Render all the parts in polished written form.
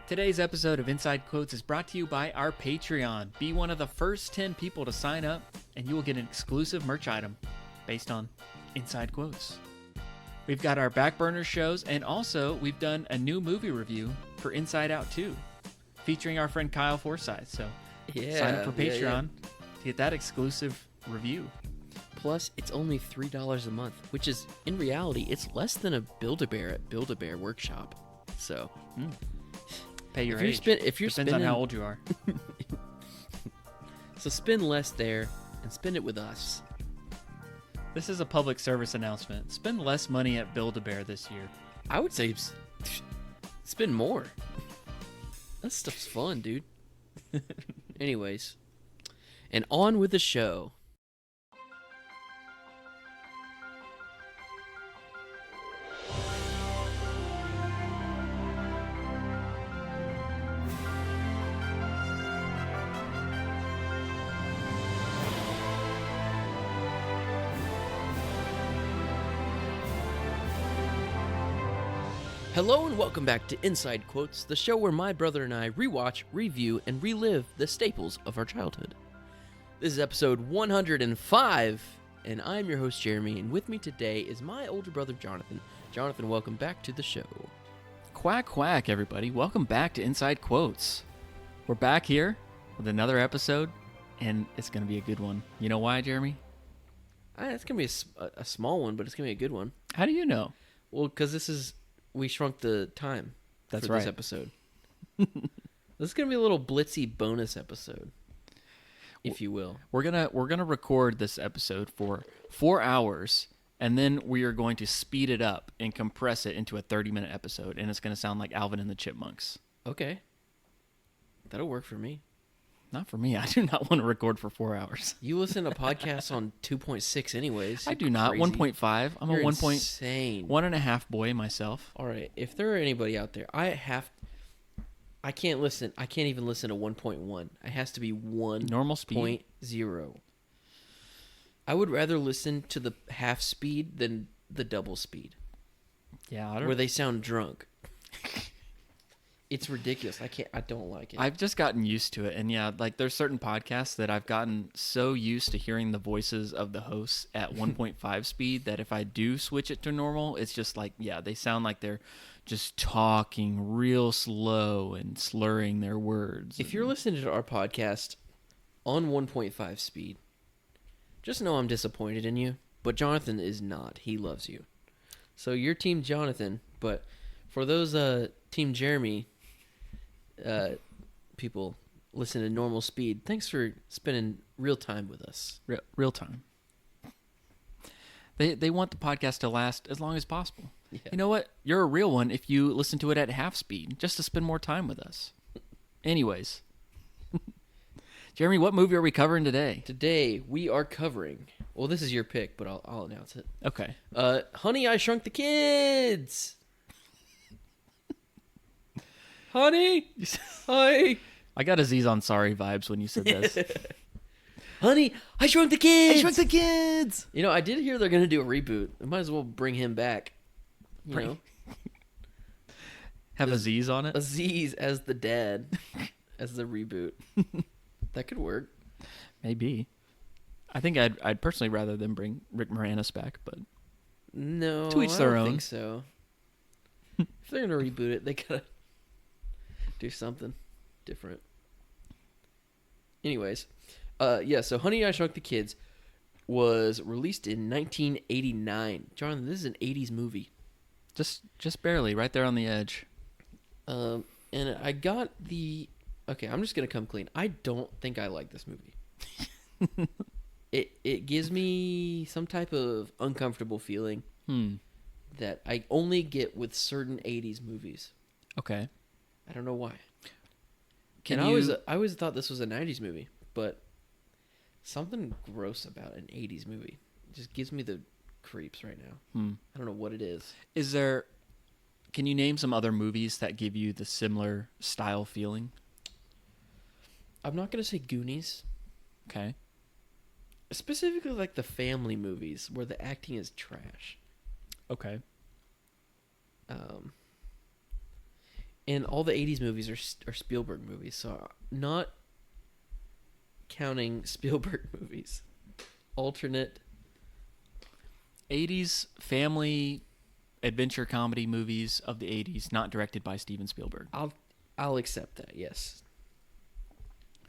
Today's episode of Inside Quotes is brought to you by our Patreon. Be one of the first 10 people to sign up, and you will get an exclusive merch item based on Inside Quotes. We've got our back burner shows, and also we've done a new movie review for Inside Out 2, featuring our friend Kyle Forsyth. So sign up for Patreon to get that exclusive review. Plus, it's only $3 a month, which is, in reality, it's less than a Build-A-Bear at Build-A-Bear Workshop. So... Pay your age. Depends on how old you are. So spend less there and spend it with us. This is a public service announcement. Spend less money at Build-A-Bear this year. I would say spend more. That stuff's fun, dude. Anyways, and on with the show. Hello and welcome back to Inside Quotes, the show where my brother and I rewatch, review, and relive the staples of our childhood. This is episode 105, and I'm your host Jeremy, and with me today is my older brother Jonathan. Jonathan, welcome back to the show. Quack, quack, everybody. Welcome back to Inside Quotes. We're back here with another episode, and it's going to be a good one. You know why, Jeremy? It's going to be a small one, but it's going to be a good one. How do you know? Well, because we shrunk the time for this episode. This is going to be a little blitzy bonus episode, if you will. We're gonna record this episode for 4 hours, and then we are going to speed it up and compress it into a 30-minute episode, and it's going to sound like Alvin and the Chipmunks. Okay. That'll work for me. Not for me. I do not want to record for 4 hours. You listen to podcasts on 2.6 anyways. I do not. 1.5. I'm You're a 1. Insane. 1.5 boy myself. All right. If there are anybody out there, I can't listen. I can't even listen to 1.1. It has to be 1 normal speed. 0. I would rather listen to the half speed than the double speed. Yeah, where they sound drunk. It's ridiculous. I don't like it. I've just gotten used to it. And yeah, like there's certain podcasts that I've gotten so used to hearing the voices of the hosts at 1.5 speed that if I do switch it to normal, it's just like, yeah, they sound like they're just talking real slow and slurring their words. If you're listening to our podcast on 1.5 speed, just know I'm disappointed in you. But Jonathan is not. He loves you. So you're Team Jonathan. But for those Team Jeremy... people listen to normal speed. Thanks for spending real time with us. Real time. They want the podcast to last as long as possible. Yeah. You know what? You're a real one if you listen to it at half speed, just to spend more time with us. Anyways. Jeremy, what movie are we covering today? Today we are covering... Well, this is your pick, but I'll announce it. Okay. Honey, I Shrunk the Kids! Honey! Hi! I got Aziz Ansari vibes when you said this. Honey, I Shrunk the Kids! I Shrunk the Kids! You know, I did hear they're going to do a reboot. I might as well bring him back. You know? Have Aziz on it? Aziz as the dad. As the reboot. That could work. Maybe. I think I'd personally rather than bring Rick Moranis back, but... No, to each their own. I don't think so. If they're going to reboot it, they gotta... do something different. Anyways, so Honey, I Shrunk the Kids was released in 1989. Jonathan, this is an 80s movie. Just barely, right there on the edge. And I got the... Okay, I'm just going to come clean. I don't think I like this movie. It gives me some type of uncomfortable feeling that I only get with certain 80s movies. Okay. I don't know why. I always thought this was a 90s movie, but something gross about an 80s movie. It just gives me the creeps right now. I don't know what it is. Can you name some other movies that give you the similar style feeling? I'm not going to say Goonies. Okay. Specifically like the family movies where the acting is trash. Okay. And all the 80s movies are Spielberg movies, so not counting Spielberg movies. Alternate 80s family adventure comedy movies of the 80s, not directed by Steven Spielberg. I'll accept that, yes.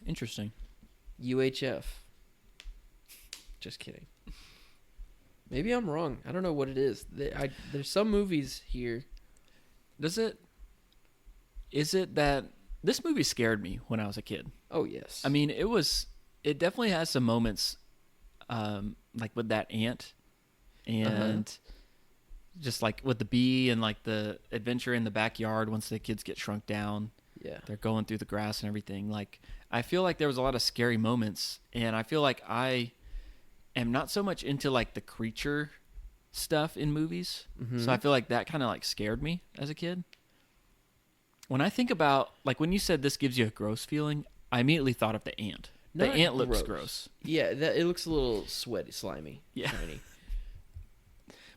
Interesting. UHF. Just kidding. Maybe I'm wrong. I don't know what it is. There's some movies here. Is it that this movie scared me when I was a kid? Oh, yes. I mean, it definitely has some moments, like with that ant and just like with the bee and like the adventure in the backyard once the kids get shrunk down. Yeah. They're going through the grass and everything. Like, I feel like there was a lot of scary moments, and I feel like I am not so much into like the creature stuff in movies. Mm-hmm. So I feel like that kind of like scared me as a kid. When I think about, like, when you said this gives you a gross feeling, I immediately thought of the ant. The ant looks gross. Yeah, it looks a little sweaty, slimy, shiny.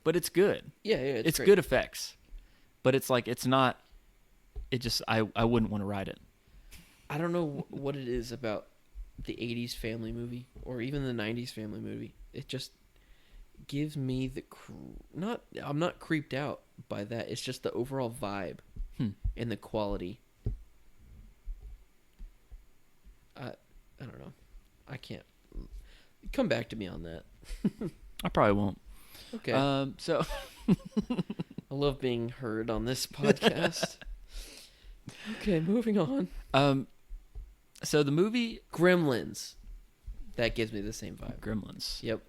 But it's good. Yeah, it's good effects. But it's like, it's not, it just, I wouldn't want to ride it. I don't know what it is about the 80s family movie or even the 90s family movie. It just gives me I'm not creeped out by that. It's just the overall vibe and the quality. I don't know. I can't. Come back to me on that. I probably won't. Okay. So I love being heard on this podcast. Okay, moving on. So the movie Gremlins. That gives me the same vibe. Gremlins. Yep.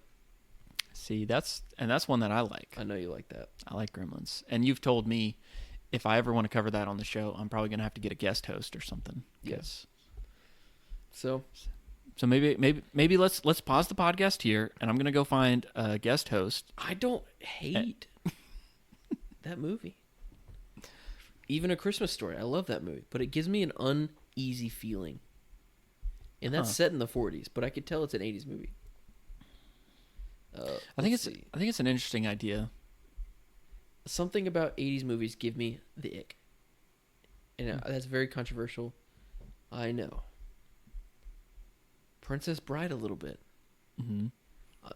See, that's one that I like. I know you like that. I like Gremlins. And you've told me if I ever want to cover that on the show, I'm probably going to have to get a guest host or something. Yes. So maybe let's pause the podcast here, and I'm going to go find a guest host. I don't hate that movie. Even A Christmas Story. I love that movie, but it gives me an uneasy feeling. And that's set in the 40s, but I could tell it's an 80s movie. I think it's an interesting idea. Something about 80s movies give me the ick. And that's very controversial. I know. Princess Bride a little bit. Mm-hmm.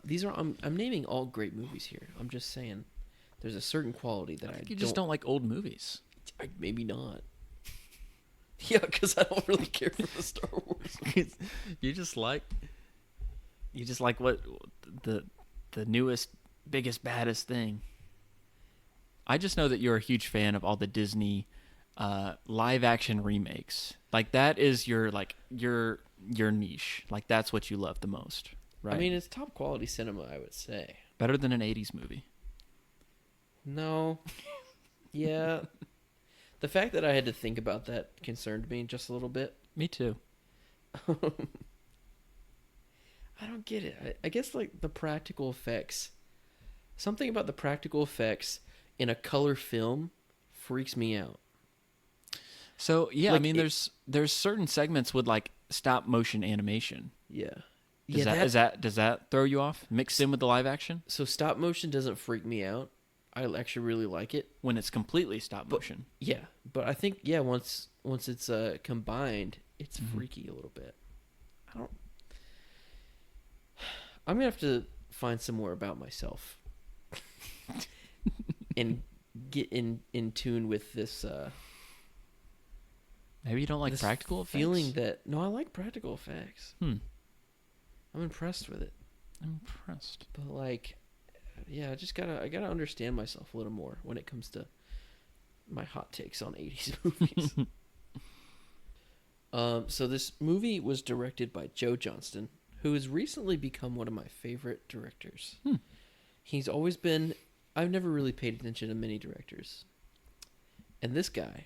These are I'm naming all great movies here. I'm just saying there's a certain quality that I you just don't like old movies. Maybe not. Yeah, because I don't really care for the Star Wars. You just like what the newest, biggest, baddest thing. I just know that you're a huge fan of all the Disney live action remakes. Like, that is your niche. Like, that's what you love the most, right? I mean, it's top quality cinema, I would say. Better than an 80s movie. No. Yeah. The fact that I had to think about that concerned me just a little bit. Me too. I don't get it. I guess, like, the practical effects. Something about the practical effects in a color film freaks me out. So, yeah, like, I mean, there's certain segments with, like, stop motion animation. Yeah. Does that throw you off? Mixed in with the live action? So stop motion doesn't freak me out. I actually really like it. When it's completely stop motion. Yeah. But I think, once it's combined, it's freaky a little bit. I'm going to have to find some more about myself. And get in tune with this Maybe you don't like practical effects? Feeling that no, I like practical effects. I'm impressed with it. I'm impressed. But like, yeah, I gotta understand myself a little more when it comes to my hot takes on 80s movies. So this movie was directed by Joe Johnston, who has recently become one of my favorite directors. He's always been. I've never really paid attention to many directors. And this guy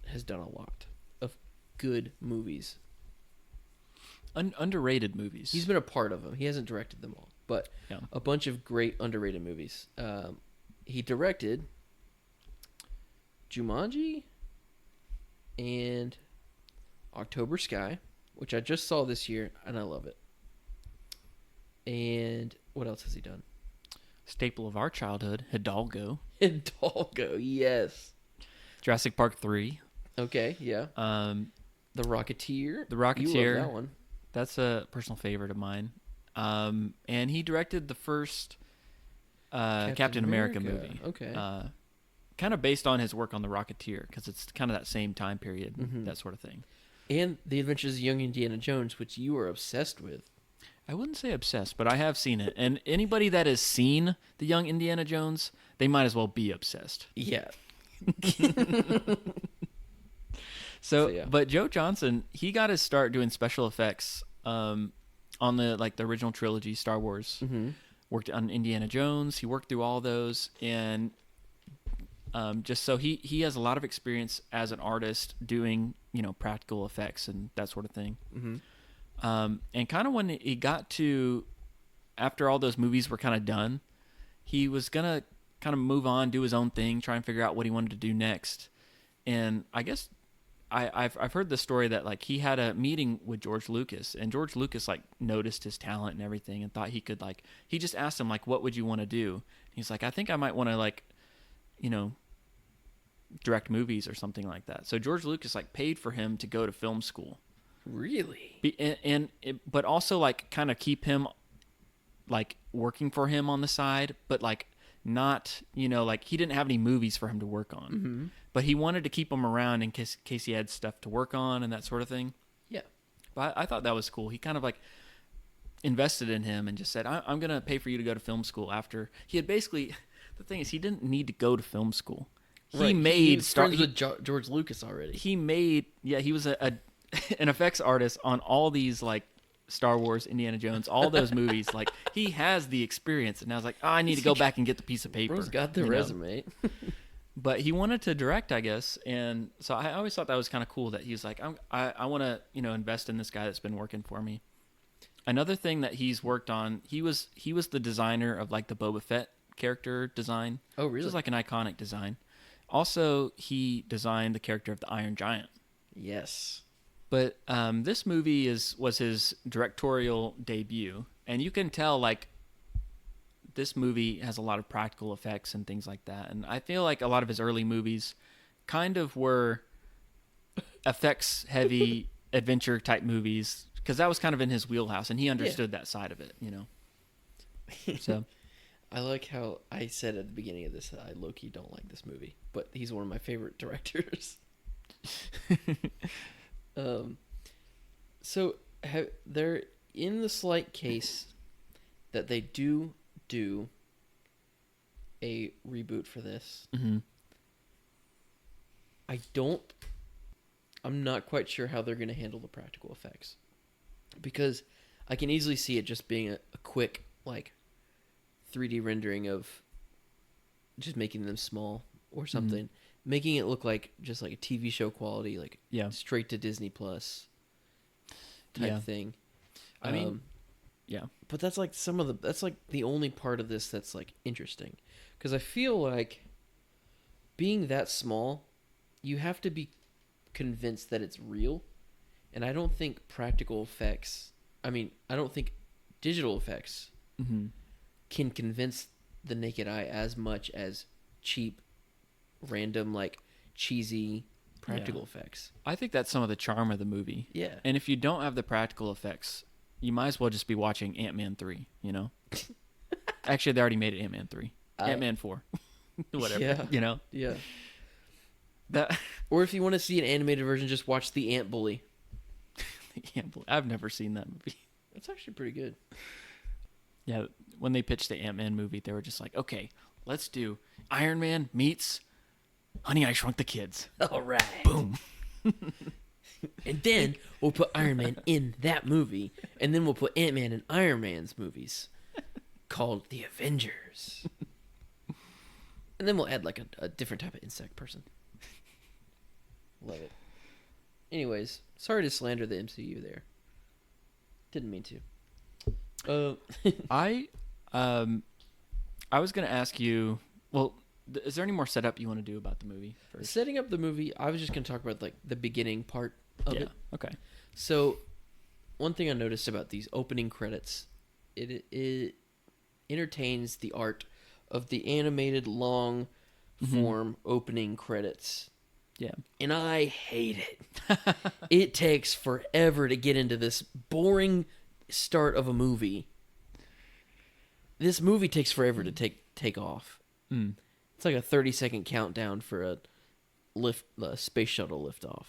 has done a lot of good movies. Underrated movies. He's been a part of them. He hasn't directed them all, but a bunch of great underrated movies. He directed Jumanji and October Sky, which I just saw this year, and I love it. And what else has he done? Staple of our childhood, Hidalgo. Hidalgo, yes. Jurassic Park 3. Okay, yeah. Um, The Rocketeer. The You love Rocketeer. that one. That's a personal favorite of mine. And he directed the first Captain America movie. Okay. Kind of based on his work on The Rocketeer, because it's kind of that same time period, that sort of thing. And The Adventures of Young Indiana Jones, which you are obsessed with. I wouldn't say obsessed, but I have seen it. And anybody that has seen The Young Indiana Jones, they might as well be obsessed. Yeah. So yeah. But Joe Johnston, he got his start doing special effects on the original trilogy, Star Wars. Mm-hmm. Worked on Indiana Jones. He worked through all those, and just so he has a lot of experience as an artist doing practical effects and that sort of thing. Mm-hmm. And kind of when he got to after all those movies were kind of done, he was gonna kind of move on, do his own thing, try and figure out what he wanted to do next. And I guess I've heard the story that like he had a meeting with George Lucas, and George Lucas like noticed his talent and everything and thought he could he just asked him like, what would you want to do? He's like, I think I might want to direct movies or something like that. So George Lucas like paid for him to go to film school. Really? But also like kind of keep him like working for him on the side, but like not, like he didn't have any movies for him to work on. Mm-hmm. But he wanted to keep him around in case he had stuff to work on and that sort of thing. Yeah. But I thought that was cool. He kind of like invested in him and just said, I'm going to pay for you to go to film school after. He had basically, the thing is, he didn't need to go to film school. Right. He made... was friends with George Lucas already. He was an effects artist on all these like Star Wars, Indiana Jones, all those movies. Like he has the experience, and I was like, I need to go back and get the piece of paper. Bro's got the resume. But he wanted to direct, I guess, and so I always thought that was kind of cool that he's like, I want to invest in this guy that's been working for me. Another thing that he's worked on, he was the designer of like the Boba Fett character design. Oh, really? Which is like an iconic design. Also, he designed the character of the Iron Giant. Yes. But this movie was his directorial debut, and you can tell like this movie has a lot of practical effects and things like that. And I feel like a lot of his early movies kind of were effects heavy adventure type movies, because that was kind of in his wheelhouse, and he understood that side of it, So I like how I said at the beginning of this that I low-key don't like this movie, but he's one of my favorite directors. So they're in the slight case that they do a reboot for this. Mm-hmm. I'm not quite sure how they're going to handle the practical effects, because I can easily see it just being a quick like 3D rendering of just making them small or something, making it look like just like a TV show quality, like straight to Disney Plus type thing. I mean, but that's like that's like the only part of this that's like interesting, because I feel like being that small, you have to be convinced that it's real, and I don't think I don't think digital effects can convince the naked eye as much as cheap, random, like cheesy practical effects. I think that's some of the charm of the movie. Yeah. And if you don't have the practical effects, you might as well just be watching Ant-Man 3, Actually, they already made it Ant-Man 3. Ant-Man 4. Whatever, Yeah. That Or if you want to see an animated version, just watch The Ant Bully. I've never seen that movie. It's actually pretty good. Yeah, when they pitched the Ant-Man movie, they were just like, okay, let's do Iron Man meets Honey, I Shrunk the Kids. All right. Boom. And then we'll put Iron Man in that movie, and then we'll put Ant-Man in Iron Man's movies called The Avengers. And then we'll add like a different type of insect person. Love it. Anyways, sorry to slander the MCU there. Didn't mean to. I was going to ask you, well, is there any more setup you want to do about the movie first? Setting up the movie, I was just going to talk about like the beginning part of it. Okay. So, one thing I noticed about these opening credits, it entertains the art of the animated long form opening credits Yeah. And I hate it. It takes forever to get into this boring start of a movie. This movie takes forever to take off. Mm. It's like a 30-second countdown for a space shuttle liftoff.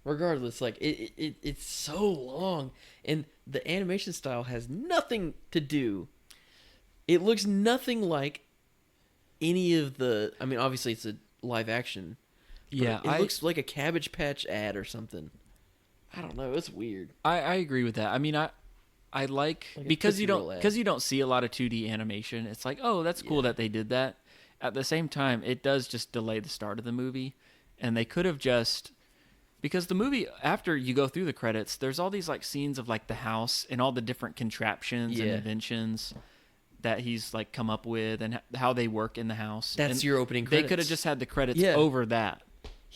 Regardless, like it's so long, and the animation style has nothing to do. It looks nothing like any of the. I mean, obviously it's a live action. Yeah, it looks like a Cabbage Patch ad or something. I don't know. It's weird. I agree with that. I mean, I like a because you Tootsie don't see a lot of 2D animation. It's like, oh, that's cool that they did that. At the same time, it does just delay the start of the movie, and they could have just. Because the movie, after you go through the credits, there's all these like scenes of like the house and all the different contraptions and inventions that he's like come up with and how they work in the house. That's and your opening credits. They could have just had the credits over that.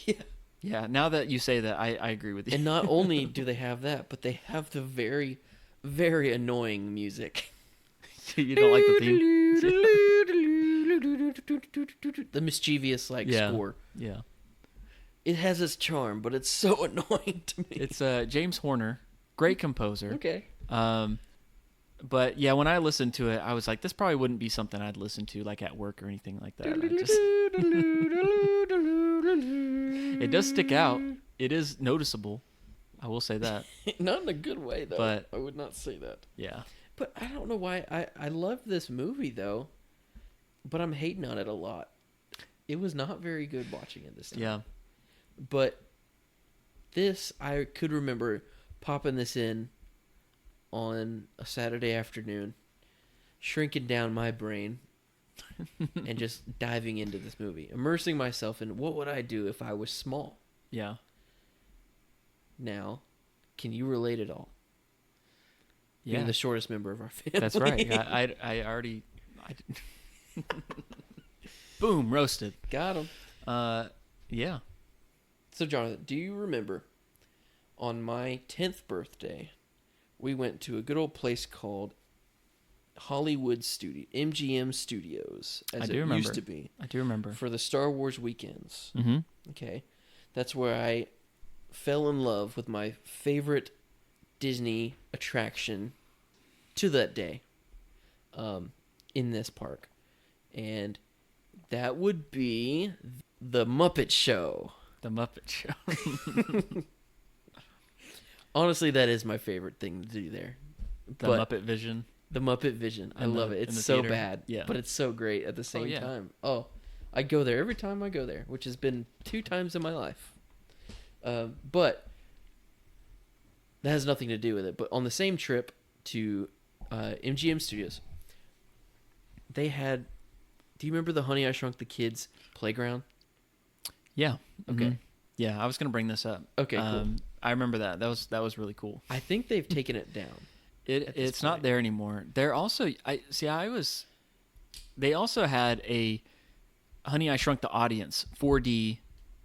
Yeah. Yeah, now that you say that, I agree with you. And not only do they have that, but they have the very, very annoying music. You don't like the theme? The mischievous score. Yeah. It has its charm, but it's so annoying to me. It's James Horner, great composer. Okay. But yeah, when I listened to it, I was like, this probably wouldn't be something I'd listen to like at work or anything like that. It does stick out. It is noticeable. I will say that. Not in a good way, though. But I would not say that. Yeah. But I don't know why. I love this movie, though. But I'm hating on it a lot. It was not very good watching it this time. Yeah. But this, I could remember popping this in on a Saturday afternoon, shrinking down my brain, and just diving into this movie, immersing myself in what would I do if I was small. Yeah. Can you relate at all? Yeah. Being the shortest member of our family. That's right. I already. Boom, roasted. Got him. Yeah. So, Jonathan, do you remember on my 10th birthday, we went to a good old place called Hollywood Studio, MGM Studios, as it used to be. I do remember. For the Star Wars weekends. Mm-hmm. Okay. That's where I fell in love with my favorite Disney attraction to that day in this park. And that would be the Muppet Show. The Muppet Show. Honestly, that is my favorite thing to do there. The Muppet Vision. The Muppet Vision. I love it. It's so bad, but it's so great at the same time. Oh, I go there every time I go there, which has been 2 times in my life. But that has nothing to do with it. But on the same trip to MGM Studios, they had... Do you remember the Honey, I Shrunk the Kids playground? Yeah. Okay. Mm-hmm. Yeah, I was gonna bring this up. Okay, cool. I remember that. That was really cool. I think they've taken it down. It's not there anymore. They're also They also had a Honey, I Shrunk the Audience 4D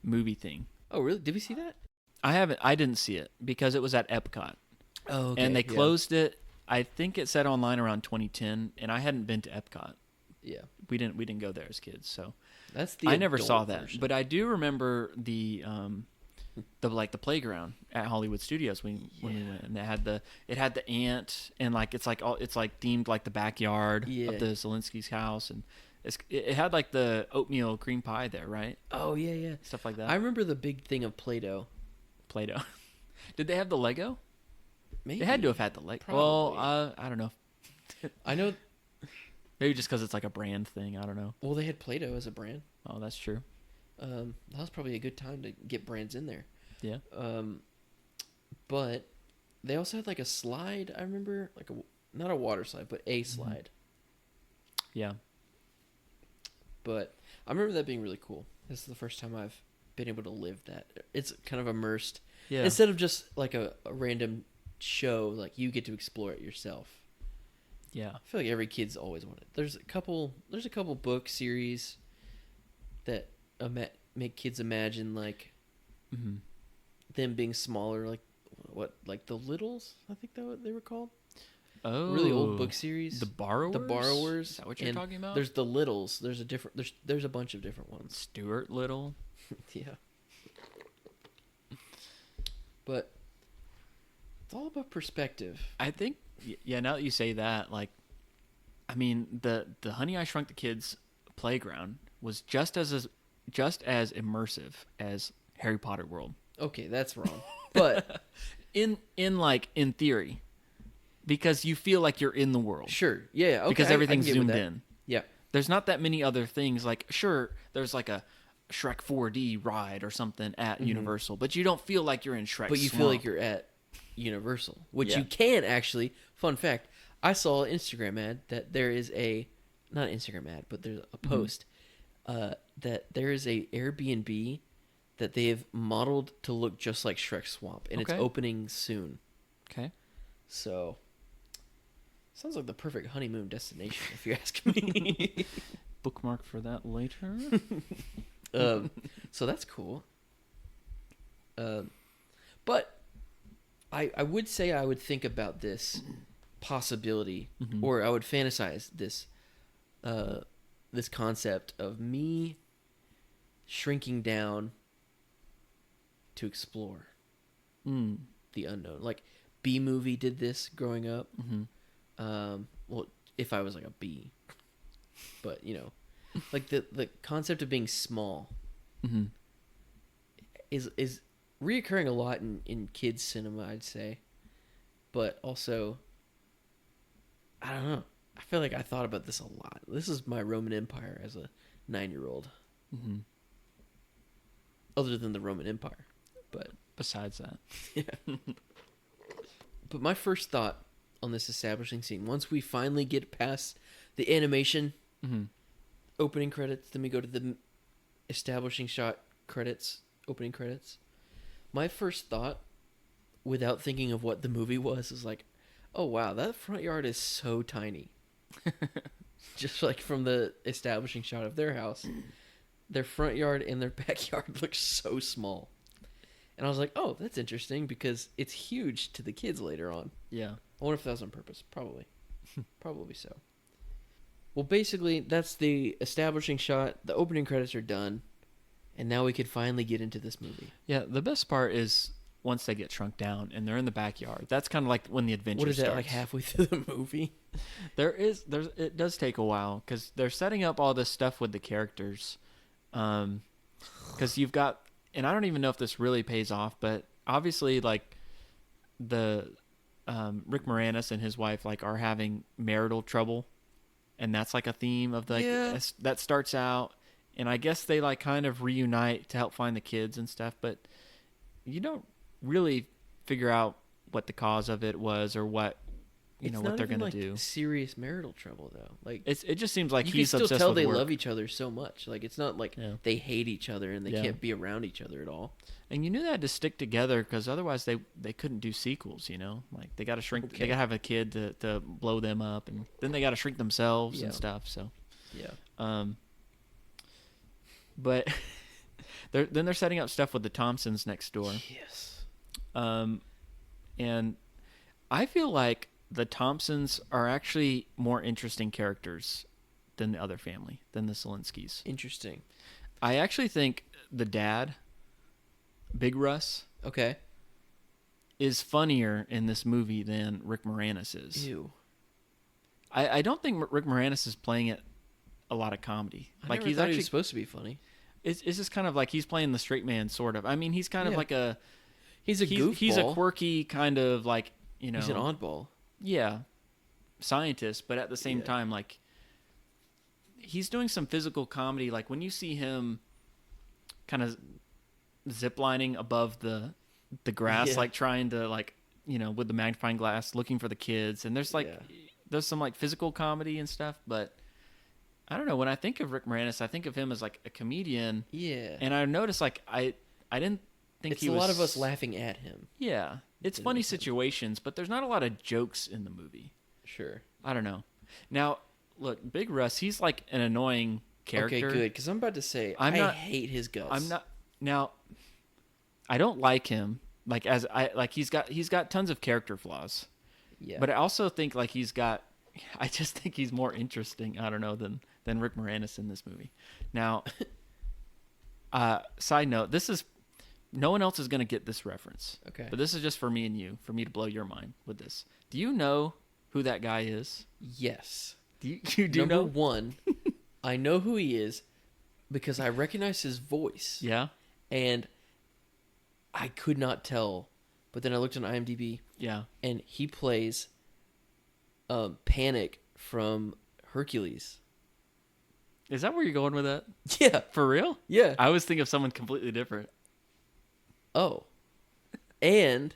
movie thing. Oh, really? Did we see that? I didn't see it because it was at Epcot. Oh, okay. And they closed it. I think it said online around 2010, and I hadn't been to Epcot. Yeah. We didn't go there as kids, so that's the I never saw that. version. But I do remember the playground at Hollywood Studios when we went, and it had the ant, and it's themed like the backyard of the Zelensky's house, and it had like the oatmeal cream pie there, right? Oh yeah. Stuff like that. I remember the big thing of Play-Doh. Play-Doh. Did they have the Lego? Maybe. They had to have had the Lego. Probably. Well, I don't know. I know. Maybe just because it's like a brand thing. I don't know. Well, they had Play-Doh as a brand. Oh, that's true. That was probably a good time to get brands in there. Yeah. But they also had like a slide. I remember not a water slide, but a slide. Yeah. But I remember that being really cool. This is the first time I've been able to live that. It's kind of immersed. Yeah. Instead of just like a random show, like you get to explore it yourself. Yeah. I feel like every kid's always wanted. There's a couple book series that make kids imagine like them being smaller, like the Littles, I think that what they were called. Oh, really old book series. The Borrowers. The Borrowers. Is that what you're talking about? There's the Littles. There's a bunch of different ones. Stuart Little. Yeah. But it's all about perspective. I think, yeah, now that you say that, like, I mean, the Honey, I Shrunk the Kids playground was just as immersive as Harry Potter World. Okay, that's wrong. But in theory, because you feel like you're in the world. sure, yeah, okay, because everything's I can get with zoomed that. in. Yeah, There's not that many other things. Like, sure, there's like a Shrek 4D ride or something at Universal, but you don't feel like you're in Shrek. but you feel like you're at Universal, which Yeah. you can actually. Fun fact: I saw an Instagram ad that there is not an Instagram ad, but there's a post that there is a Airbnb that they have modeled to look just like Shrek Swamp, and it's Okay. opening soon. Okay. So, sounds like the perfect honeymoon destination, if you ask me. Bookmark for that later. So that's cool. But I would say I would think about this possibility, or I would fantasize this this concept of me shrinking down to explore the unknown. Like B movie did this growing up. Well, if I was like a bee, but like the concept of being small is reoccurring a lot in kids cinema, I'd say. But also, I don't know. I feel like I thought about this a lot. This is my Roman Empire as a 9-year-old. Other than the Roman Empire, but Besides that, yeah. But my first thought on this establishing scene, once we finally get past the animation opening credits, then we go to the establishing shot credits, opening credits. My first thought, without thinking of what the movie was, is like, oh wow, that front yard is so tiny. Just like from the establishing shot of their house, their front yard and their backyard look so small. And I was like, oh, that's interesting because it's huge to the kids later on. yeah. I wonder if that was on purpose. Probably. Probably so. Well, basically, that's the establishing shot. The opening credits are done. And now we could finally get into this movie. Yeah, the best part is once they get shrunk down and they're in the backyard. That's kind of like when the adventure What is starts. that, like halfway through the movie? It does take a while because they're setting up all this stuff with the characters. Because you've got, and I don't even know if this really pays off, but obviously, like, the Rick Moranis and his wife like are having marital trouble, and that's like a theme of the that starts out, and I guess they like kind of reunite to help find the kids and stuff, but you don't really figure out what the cause of it was or what what they're gonna do. Serious marital trouble though. Like it just seems like you he's can still obsessed tell with they work. love each other so much. Like it's not like they hate each other and they can't be around each other at all. And you knew they had to stick together because otherwise they couldn't do sequels. Like they got to shrink. They got to have a kid to blow them up, and then they got to shrink themselves and stuff. So but they're setting up stuff with the Thompsons next door. Yes. And I feel like the Thompsons are actually more interesting characters than the other family, than the Selinskys. Interesting. I actually think the dad, Big Russ, is funnier in this movie than Rick Moranis is. Ew. I don't think Rick Moranis is playing it a lot of comedy. I never thought he was supposed to be funny. It's just kind of like he's playing the straight man, sort of. I mean, he's kind of like He's a goofball. He's a quirky kind of like, He's an oddball. Yeah, scientist, but at the same time, like, he's doing some physical comedy. Like when you see him kind of ziplining above the grass, like trying to with the magnifying glass, looking for the kids. And there's there's some like physical comedy and stuff. But I don't know. When I think of Rick Moranis, I think of him as like a comedian. Yeah. And I noticed like I didn't think it's a lot of us laughing at him. Yeah. It's funny situations, but there's not a lot of jokes in the movie. Sure. I don't know. Now, look, Big Russ, he's like an annoying character. Okay, good, because I'm about to say I hate his guts. I'm not. Now, I don't like him. Like he's got tons of character flaws. Yeah. But I also think I just think he's more interesting. I don't know than Rick Moranis in this movie. Now, side note, this is No one else is going to get this reference. Okay. But this is just for me and you, for me to blow your mind with this. Do you know who that guy is? Yes. You do Number know? one, I know who he is because I recognize his voice. Yeah. And I could not tell. But then I looked on IMDb. Yeah. And he plays Panic from Hercules. Is that where you're going with that? Yeah. For real? Yeah. I was thinking of someone completely different. Oh. And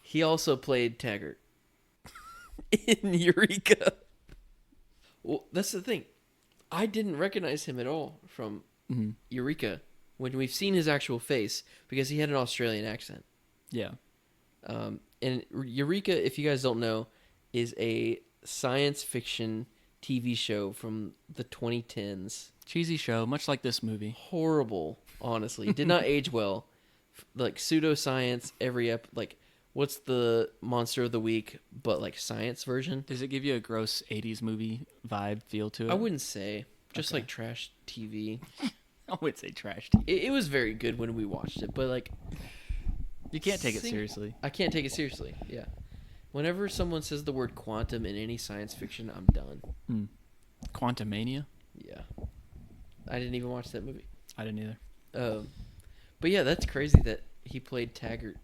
he also played Taggart in Eureka. Well, that's the thing. I didn't recognize him at all from Eureka when we've seen his actual face because he had an Australian accent. Yeah. And Eureka, if you guys don't know, is a science fiction TV show from the 2010s. Cheesy show, much like this movie. Horrible, honestly. Did not age well. Like pseudoscience every like what's the monster of the week but like science version? Does it give you a gross 80s movie vibe feel to it? I wouldn't say. Just Okay. like trash TV. I would say trash TV. It was very good when we watched it, but like You can't take it seriously. I can't take it seriously. Yeah. Whenever someone says the word quantum in any science fiction, I'm done. Quantumania? Yeah. I didn't even watch that movie. I didn't either. But yeah, that's crazy that he played Taggart.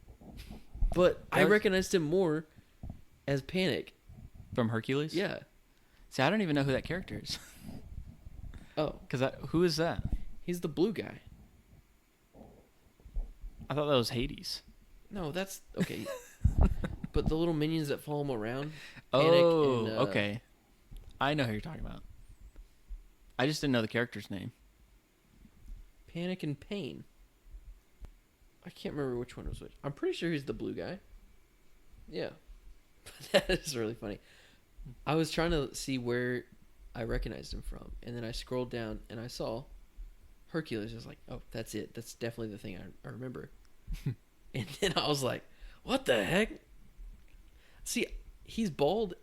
But I recognized him more as Panic. From Hercules? Yeah. See, I don't even know who that character is. Oh. Who is that? He's the blue guy. I thought that was Hades. No, that's... Okay. But the little minions that follow him around. Oh, and, okay. I know who you're talking about. I just didn't know the character's name. Panic and Pain. I can't remember which one was which. I'm pretty sure he's the blue guy. Yeah. That is really funny. I was trying to see where I recognized him from, and then I scrolled down and I saw Hercules. I was like, oh, that's it. That's definitely the thing I remember. And then I was like, what the heck? See, he's bald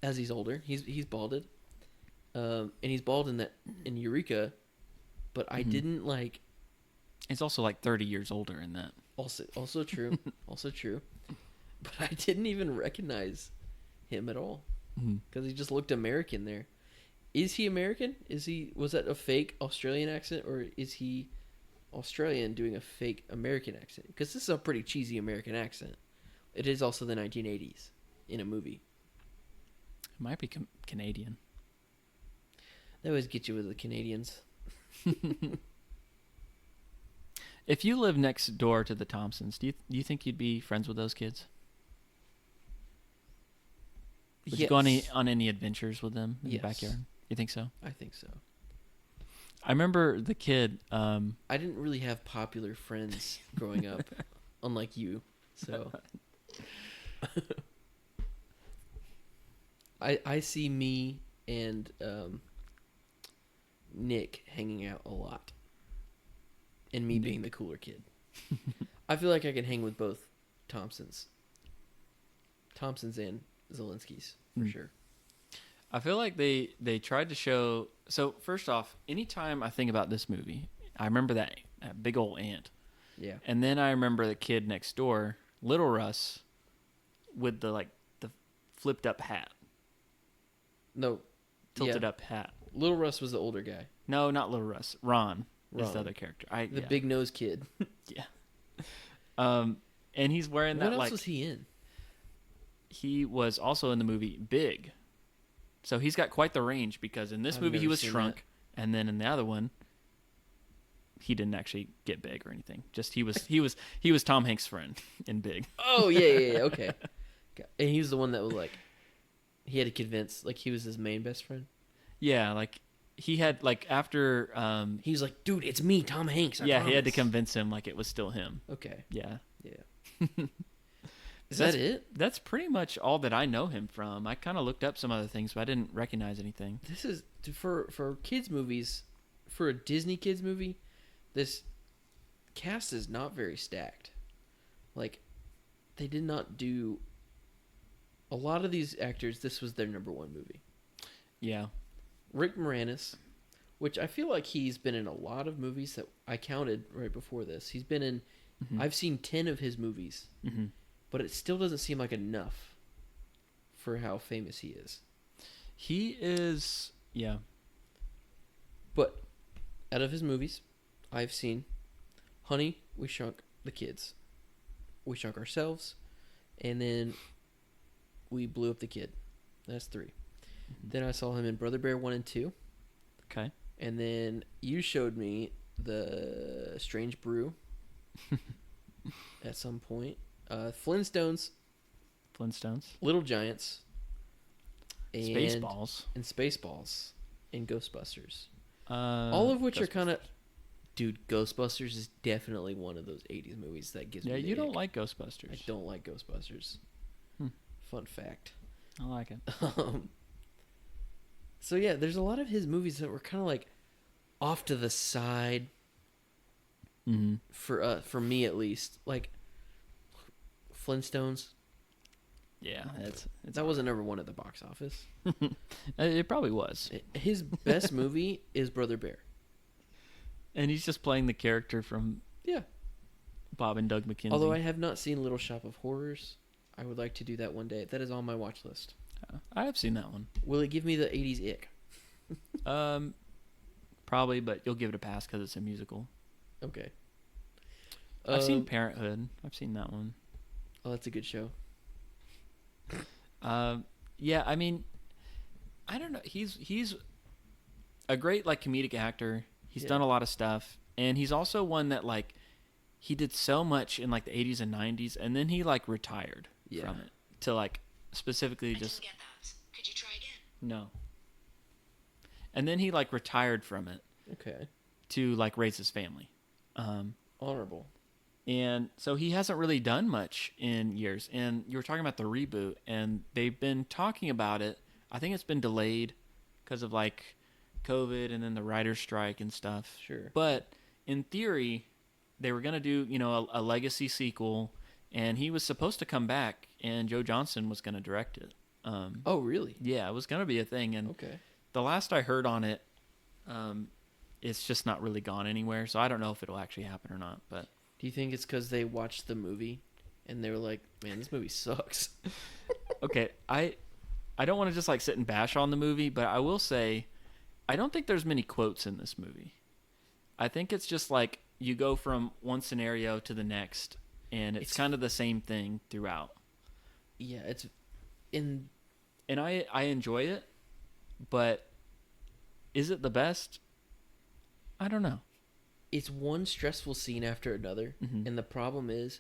as he's older. He's balded. And he's bald in Eureka, but I didn't like. It's also like 30 years older in that. Also true. Also true. But I didn't even recognize him at all because he just looked American there. Is he American? Was that a fake Australian accent, or is he Australian doing a fake American accent? Because this is a pretty cheesy American accent. It is also the 1980s in a movie. It might be Canadian. They always get you with the Canadians. If you live next door to the Thompsons, do you think you'd be friends with those kids? Would you go on any adventures with them in the backyard? You think so? I think so. I remember the kid. I didn't really have popular friends growing up, unlike you. So I see me and Nick hanging out a lot, and me being the cooler kid. I feel like I can hang with both Thompsons and Zelinski's for sure. I feel like they tried to show. So first off, anytime I think about this movie, I remember that big old ant. Yeah. And then I remember the kid next door, Little Russ, with the flipped up hat. No. Tilted up hat. Little Russ was the older guy. No, not Little Russ. Ron is the other character. The big nose kid. Yeah. And he's wearing that. What else was he in? He was also in the movie Big. So he's got quite the range because in this movie he was shrunk, and then in the other one he didn't actually get big or anything. Just he was Tom Hanks' friend in Big. Oh yeah, okay. And he was the one that was like, he had to convince, like he was his main best friend. Yeah, like he had like after he was like, dude, it's me, Tom Hanks. I promise. He had to convince him like it was still him. Okay. Yeah. Is that it? That's pretty much all that I know him from. I kind of looked up some other things, but I didn't recognize anything. This is for kids movies, for a Disney kids movie. This cast is not very stacked. Like, they did not do. A lot of these actors, this was their number one movie. Yeah. Rick Moranis which I feel like he's been in a lot of movies that I counted right before this. He's been in, I've seen 10 of his movies, but it still doesn't seem like enough for how famous he is. He is, yeah. But out of his movies, I've seen Honey, We Shrunk the Kids, We Shrunk Ourselves, and then We Blew Up the Kid. That's 3. Then I saw him in Brother Bear 1 and 2. Okay. And then you showed me the Strange Brew at some point. Flintstones, Little Giants, and Spaceballs. And Spaceballs, and Ghostbusters. All of which are kind of... Dude, Ghostbusters is definitely one of those 80s movies that gives me the you don't ick. like Ghostbusters. I don't like Ghostbusters. Fun fact. I like it. So yeah, there's a lot of his movies that were kind of like off to the side. For me at least, like Flintstones. Yeah, that wasn't number 1 at the box office. It probably was. His best movie is Brother Bear, and he's just playing the character from Bob and Doug McKenzie. Although I have not seen Little Shop of Horrors, I would like to do that one day. That is on my watch list. I have seen that one. Will it give me the 80s ick? Probably, but you'll give it a pass because it's a musical. Okay. I've seen Parenthood. I've seen that one. Oh, that's a good show. Yeah, I mean, I don't know. He's a great like comedic actor. He's done a lot of stuff, and he's also one that like he did so much in like the 80s and 90s, and then he like retired from it to like specifically just. Didn't get that. Could you try again? No. And then he like retired from it. Okay. To like raise his family. Honorable. And so he hasn't really done much in years. And you were talking about the reboot, and they've been talking about it. I think it's been delayed because of like COVID and then the writer's strike and stuff. Sure. But in theory, they were going to do, a legacy sequel, and he was supposed to come back, and Joe Johnston was going to direct it. Oh, really? Yeah, it was going to be a thing. And okay. The last I heard on it, it's just not really gone anywhere. So I don't know if it'll actually happen or not. But do you think it's because they watched the movie and they were like, "Man, this movie sucks"? Okay, I don't want to just like sit and bash on the movie, but I will say, I don't think there's many quotes in this movie. I think it's just like you go from one scenario to the next, and it's kind of the same thing throughout. Yeah, it's in, and I enjoy it. But is it the best? I don't know. It's one stressful scene after another. And the problem is,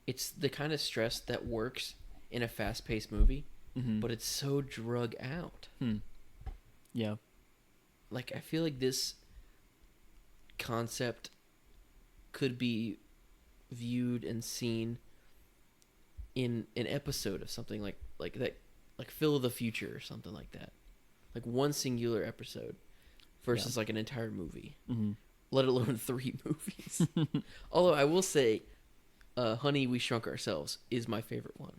it's the kind of stress that works in a fast-paced movie, but it's so drug out. Yeah. Like, I feel like this concept could be viewed and seen in an episode of something like that, like Phil of the Future or something like that. Like one singular episode versus like an entire movie, let alone 3 movies. Although I will say, Honey, We Shrunk Ourselves is my favorite one.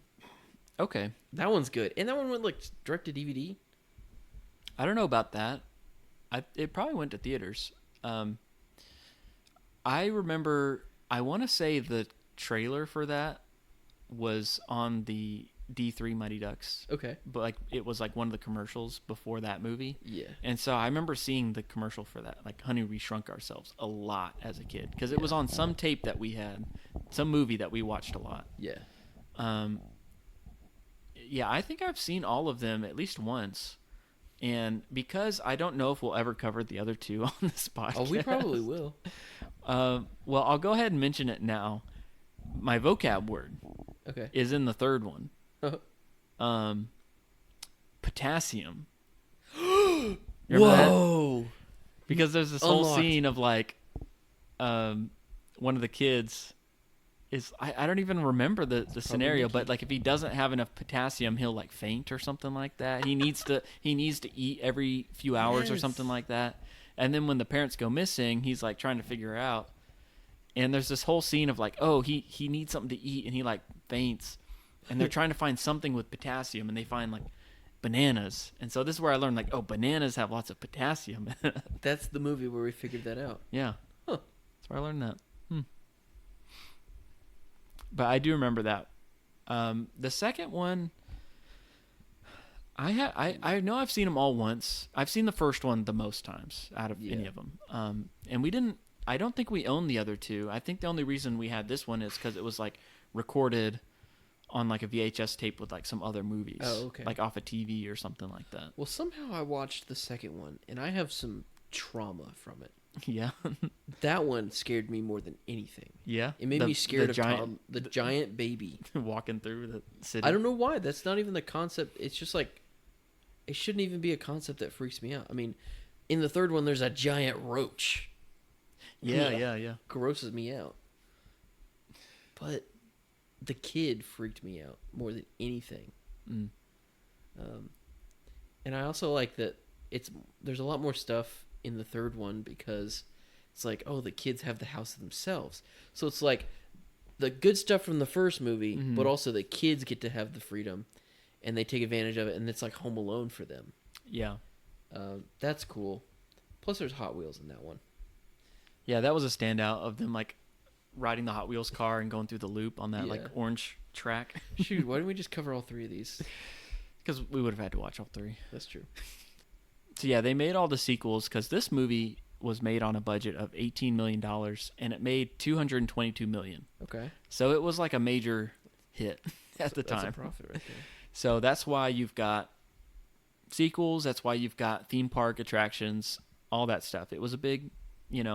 Okay. That one's good. And that one went like direct to DVD. I don't know about that. It probably went to theaters. I remember, I want to say the trailer for that was on the D3 Mighty Ducks. Okay. But like it was like one of the commercials before that movie. Yeah. And so I remember seeing the commercial for that, like Honey, We Shrunk Ourselves, a lot as a kid, because it was on some tape that we had, some movie that we watched a lot. Yeah. Yeah, I think I've seen all of them at least once. And because I don't know if we'll ever cover the other 2 on this podcast. Oh, we probably will. Well, I'll go ahead and mention it now. My vocab word is in the 3rd one. Potassium. Whoa! That? Because there's this whole scene of like, one of the kids is I don't even remember the scenario, Mickey. but like if he doesn't have enough potassium, he'll like faint or something like that. He needs to eat every few hours or something like that. And then when the parents go missing, he's like trying to figure out. And there's this whole scene of like, oh, he needs something to eat, and he like faints. And they're trying to find something with potassium, and they find like bananas. And so this is where I learned, like, oh, bananas have lots of potassium. That's the movie where we figured that out. Yeah. Huh. That's where I learned that. But I do remember that. The second one, I know I've seen them all once. I've seen the first one the most times out of any of them. And I don't think we own the other two. I think the only reason we had this one is because it was like recorded on like a VHS tape with like some other movies. Oh, okay. Like off a TV or something like that. Well, somehow I watched the second one, and I have some trauma from it. Yeah. That one scared me more than anything. Yeah. It made me scared of Tom, the giant baby. Walking through the city. I don't know why. That's not even the concept. It's just like, it shouldn't even be a concept that freaks me out. I mean, in the third one, there's a giant roach. Yeah. Grosses me out. But the kid freaked me out more than anything. And I also like that there's a lot more stuff in the third one because it's like, oh, the kids have the house to themselves. So it's like the good stuff from the first movie, but also the kids get to have the freedom and they take advantage of it, and it's like Home Alone for them. Yeah. That's cool. Plus there's Hot Wheels in that one. Yeah, that was a standout of them like riding the Hot Wheels car and going through the loop on that like orange track. Shoot, why didn't we just cover all three of these? Because we would have had to watch all three. That's true. So yeah, they made all the sequels because this movie was made on a budget of $18 million and it made $222 million. Okay. So it was like a major hit at the time. That's a profit right there. So that's why you've got sequels. That's why you've got theme park attractions, all that stuff. It was a big, it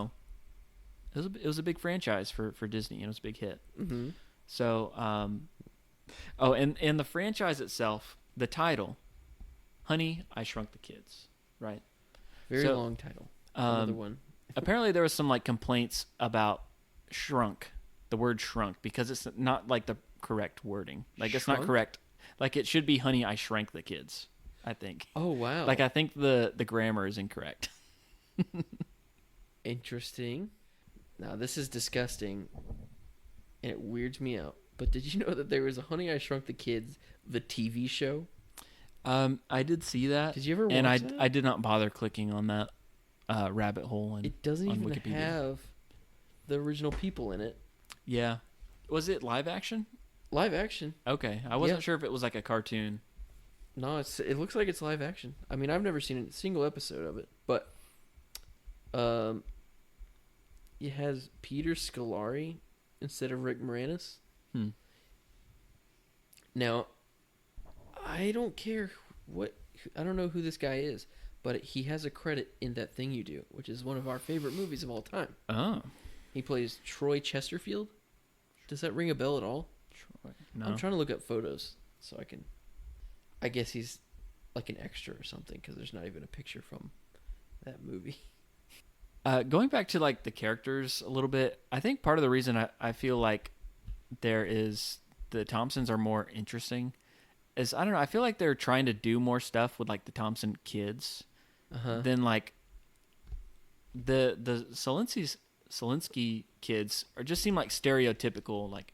was a big franchise for Disney. It was a big hit. Mm-hmm. So, and the franchise itself, the title, Honey, I Shrunk the Kids, right? Very long title. Another one. Apparently there was some like complaints about shrunk, the word shrunk, because it's not like the correct wording. Like it's not correct. Like it should be Honey, I Shrank the Kids, I think. Oh, wow. Like I think the grammar is incorrect. Interesting. Now, this is disgusting, and it weirds me out. But did you know that there was a Honey, I Shrunk the Kids, the TV show? I did see that. Did you ever watch that? And I did not bother clicking on that rabbit hole. It doesn't even Wikipedia. have the original people in it. Yeah. Was it live action? Live action. Okay. I wasn't sure if it was like a cartoon. No, it looks like it's live action. I mean, I've never seen a single episode of it, but it has Peter Scolari instead of Rick Moranis. Now, I don't care I don't know who this guy is, but he has a credit in That Thing You Do, which is one of our favorite movies of all time. Oh. He plays Troy Chesterfield. Does that ring a bell at all? No. I'm trying to look up photos so I guess he's like an extra or something because there's not even a picture from that movie. Going back to like the characters a little bit, I think part of the reason I feel like the Thompsons are more interesting is, I don't know, I feel like they're trying to do more stuff with like the Thompson kids than like the Solinsky kids just seem like stereotypical. Like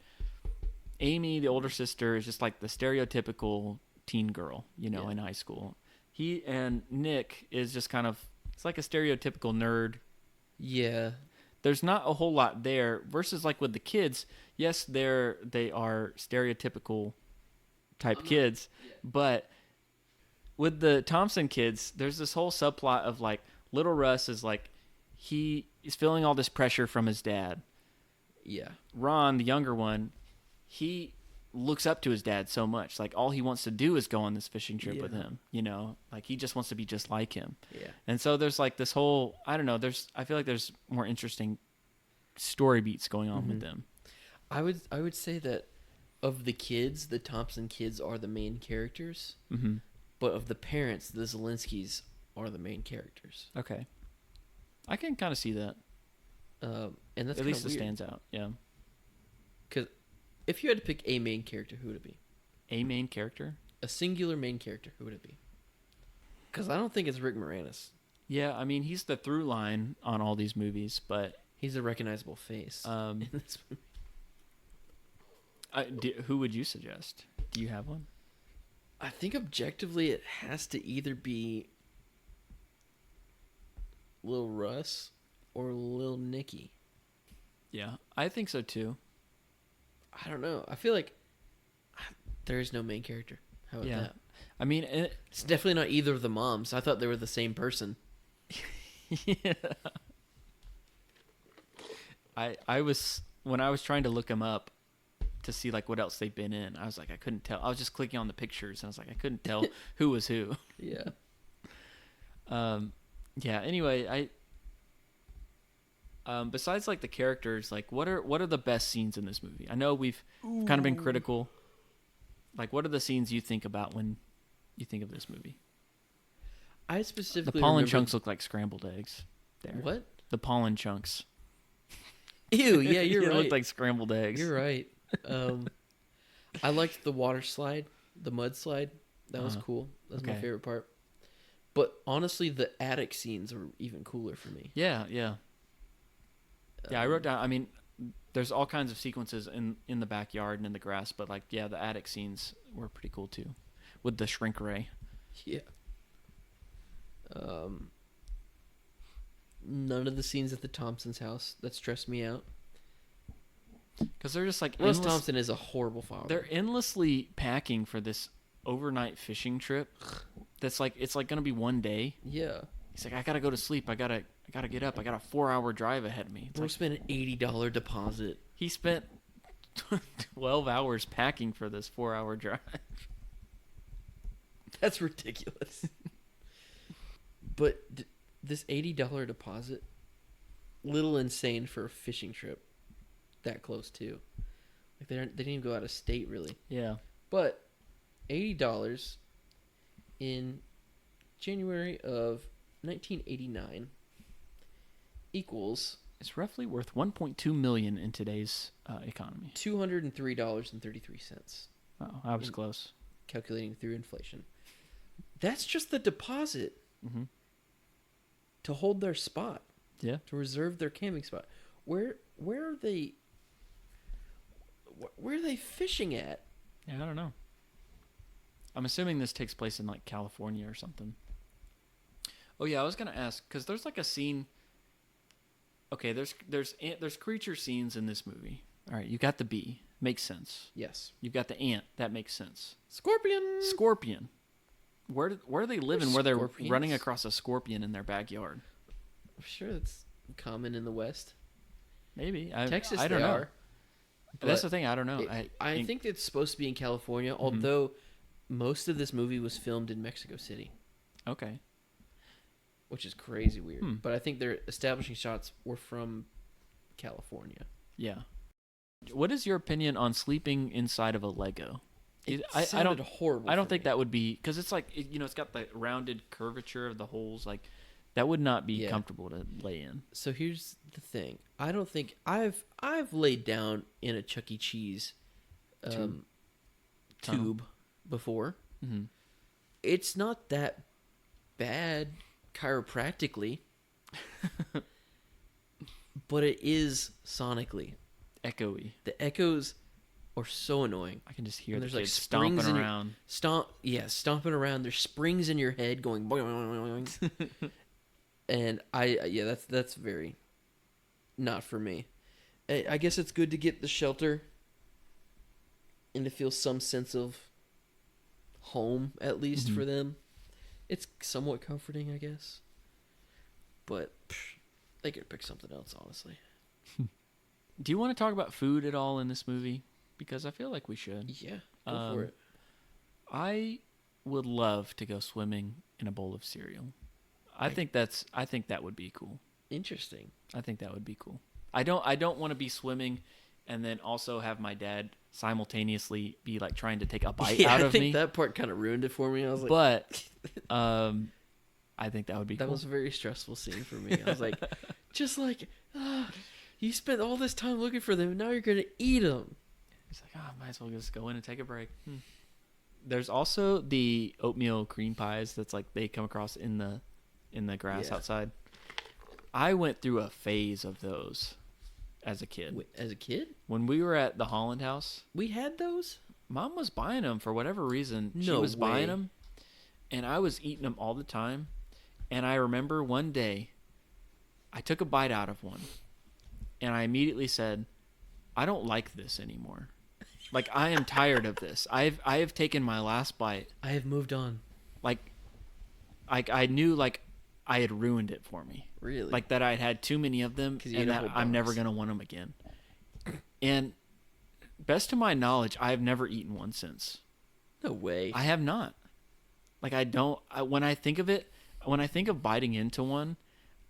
Amy, the older sister, is just like the stereotypical teen girl, in high school. He and Nick is just kind of, it's like a stereotypical nerd. Yeah. There's not a whole lot there versus like with the kids. Yes, they are stereotypical type kids, but with the Thompson kids, there's this whole subplot of like little Russ is like, he is feeling all this pressure from his dad. Yeah. Ron, the younger one, he looks up to his dad so much. Like all he wants to do is go on this fishing trip with him, like he just wants to be just like him. Yeah. And so there's like this whole, I don't know, I feel like there's more interesting story beats going on with them. I would say that of the kids, the Thompson kids are the main characters. Mm-hmm. But of the parents, the Zelinskys are the main characters. Okay. I can kind of see that. And that's at least weird. It stands out. Yeah. Because if you had to pick a main character, who would it be? A main character? A singular main character, who would it be? Because I don't think it's Rick Moranis. Yeah, I mean, he's the through line on all these movies, but he's a recognizable face in this movie. Who would you suggest? Do you have one? I think objectively it has to either be Lil Russ or Lil Nicky. Yeah, I think so too. I don't know. I feel like there is no main character. How about that? I mean, It's definitely not either of the moms. I thought they were the same person. yeah. I was when I was trying to look them up to see like what else they've been in. I was like, I couldn't tell. I was just clicking on the pictures and I was like, I couldn't tell who was who. Yeah. Yeah. Anyway, besides like the characters, like what are the best scenes in this movie? I know we've kind of been critical. Like, what are the scenes you think about when you think of this movie? I specifically The pollen remember... chunks look like scrambled eggs. There. What? The pollen chunks. Ew, yeah, you're They right. look like scrambled eggs. You're right. I liked the water slide, the mud slide. That was cool. That was my favorite part. But honestly, the attic scenes are even cooler for me. Yeah. Yeah, I wrote down, I mean, there's all kinds of sequences in the backyard and in the grass, but like, yeah, the attic scenes were pretty cool too. With the shrink ray. Yeah. None of the scenes at the Thompsons' house that stressed me out. Because they're just like Russ Thompson is a horrible father. They're endlessly packing for this overnight fishing trip. That's like it's like gonna be one day. Yeah. He's like, I gotta go to sleep. I gotta get up. I got a 4-hour drive ahead of me. It's We're like, spending $80 deposit. he spent 12 hours packing for this 4-hour drive. That's ridiculous. But this $80 deposit, little insane for a fishing trip. That close too. Like they didn't even go out of state really. Yeah. But $80 in January of 1989 equals It's roughly worth $1.2 million in today's economy. $203.33. Oh, I was close. Calculating through inflation. That's just the deposit to hold their spot. Yeah. To reserve their camping spot. Where are they? Where are they fishing at? Yeah, I don't know. I'm assuming this takes place in like California or something. Oh yeah, I was gonna ask because there's like a scene. Okay, there's creature scenes in this movie. All right, you got the bee, makes sense. Yes. You've got the ant, that makes sense. Scorpion. Where are they living? There's where they're scorpions? running across a scorpion in their backyard? I'm sure that's common in the West. Maybe Texas, I don't they know. are. That's the thing. I don't know. I think it's supposed to be in California, although most of this movie was filmed in Mexico City. Okay. Which is crazy weird. But I think their establishing shots were from California. Yeah. What is your opinion on sleeping inside of a Lego? I don't horrible. I don't think that would be because it's like it's got the rounded curvature of the holes. Like that would not be comfortable to lay in. So here's the thing. I don't think I've laid down in a Chuck E. Cheese tube before. Mm-hmm. It's not that bad chiropractically, but it is sonically Echoey. The echoes are so annoying. I can just hear And the there's, like, kids springs stomping in around. Stomping around. There's springs in your head going boing, boing, boing, boing. And that's very not for me. I guess it's good to get the shelter and to feel some sense of home, at least for them. It's somewhat comforting, I guess. But they could pick something else, honestly. Do you want to talk about food at all in this movie? Because I feel like we should. Yeah, go for it. I would love to go swimming in a bowl of cereal. I think that would be cool. Interesting. I think that would be cool. I don't want to be swimming and then also have my dad simultaneously be like trying to take a bite out of me. I think that part kind of ruined it for me. I was like, but I think that would be cool. That was a very stressful scene for me. I was like, you spent all this time looking for them, and now you're going to eat them. He's like, might as well just go in and take a break. There's also the oatmeal cream pies that's like they come across in the grass outside. I went through a phase of those as a kid. Wait, as a kid? When we were at the Holland House. We had those? Mom was buying them for whatever reason. She No was buying way. them, and I was eating them all the time. And I remember one day, I took a bite out of one, and I immediately said, "I don't like this anymore. Like I am tired of this. I have taken my last bite. I have moved on. Like I knew like I had ruined it for me. Really? Like that I'd had too many of them, 'Cause you ate and a that whole I'm never box. gonna want them again. And best to my knowledge, I have never eaten one since. No way. I have not. Like I don't. When I think of it, when I think of biting into one,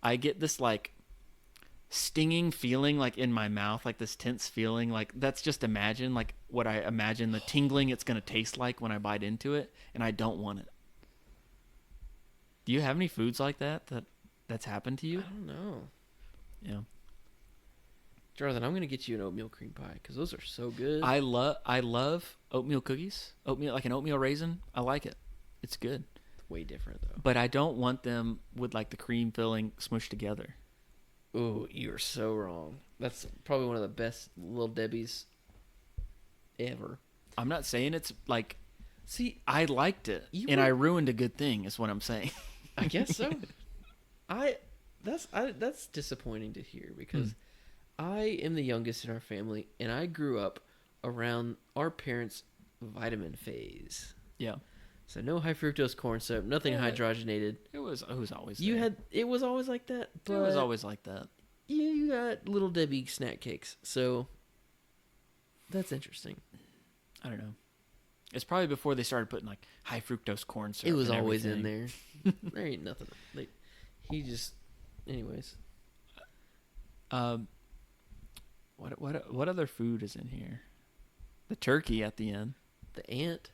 I get this like stinging feeling like in my mouth, like this tense feeling. Like that's just imagine like what I imagine the tingling it's gonna taste like when I bite into it, and I don't want it. Do you have any foods like that's happened to I you? don't know. Yeah. Jonathan, I'm going to get you an oatmeal cream pie because those are so good. I love oatmeal cookies. Oatmeal like an oatmeal raisin. I like it. It's good. Way different, though. But I don't want them with like the cream filling smushed together. Ooh, you're so wrong. That's probably one of the best Little Debbie's ever. I'm not saying it's like See, I liked it You and were- I ruined a good thing is what I'm saying. I guess so. That's disappointing to hear because I am the youngest in our family and I grew up around our parents' vitamin phase. Yeah. So no high fructose corn syrup, nothing Yeah. hydrogenated. It was always You there. it was always like that, but It was always like that. you got Little Debbie snack cakes. So that's interesting. I don't know. It's probably before they started putting like high fructose corn syrup. It was and always in everything. there. There ain't nothing. Like he just, anyways. What other food is in here? The turkey at the end. The ant.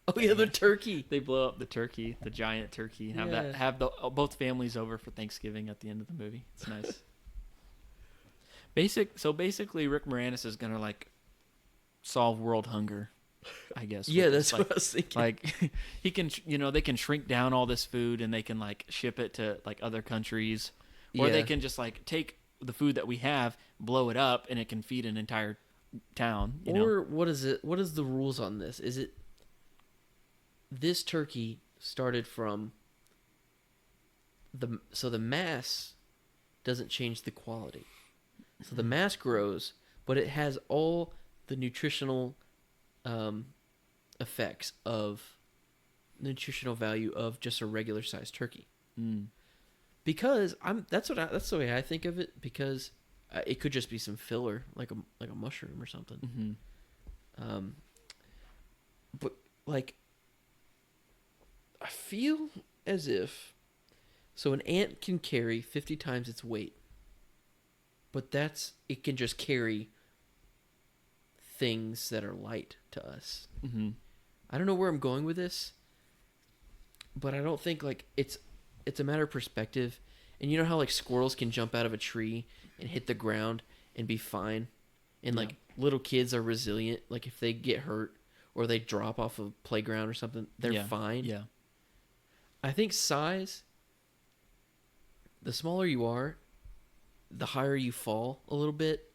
Oh yeah, the turkey. They blow up the turkey, the giant turkey, and Yeah. have both families over for Thanksgiving at the end of the movie. It's nice. So basically, Rick Moranis is gonna like solve world hunger, I guess. Yeah, with that's this. what I was thinking. Like he can, they can shrink down all this food and they can like ship it to like other countries, or they Yeah. can just like take the food that we have, blow it up, and it can feed an entire town. You know? Or what is it? What is the rules on this? Is it this turkey started from the mass doesn't change the quality. So the mass grows, but it has all the nutritional effects of nutritional value of just a regular sized turkey. Mm. Because that's the way I think of it. Because it could just be some filler, like a mushroom or something. Mm-hmm. But like, I feel as if an ant can carry 50 times its weight, but it can just carry things that are light to us. Mm-hmm. I don't know where I'm going with this, but I don't think like it's a matter of perspective. And you know how like squirrels can jump out of a tree and hit the ground and be fine, and like little kids are resilient. Like if they get hurt or they drop off a playground or something, they're fine. Yeah. I think size, the smaller you are, the higher you fall a little bit,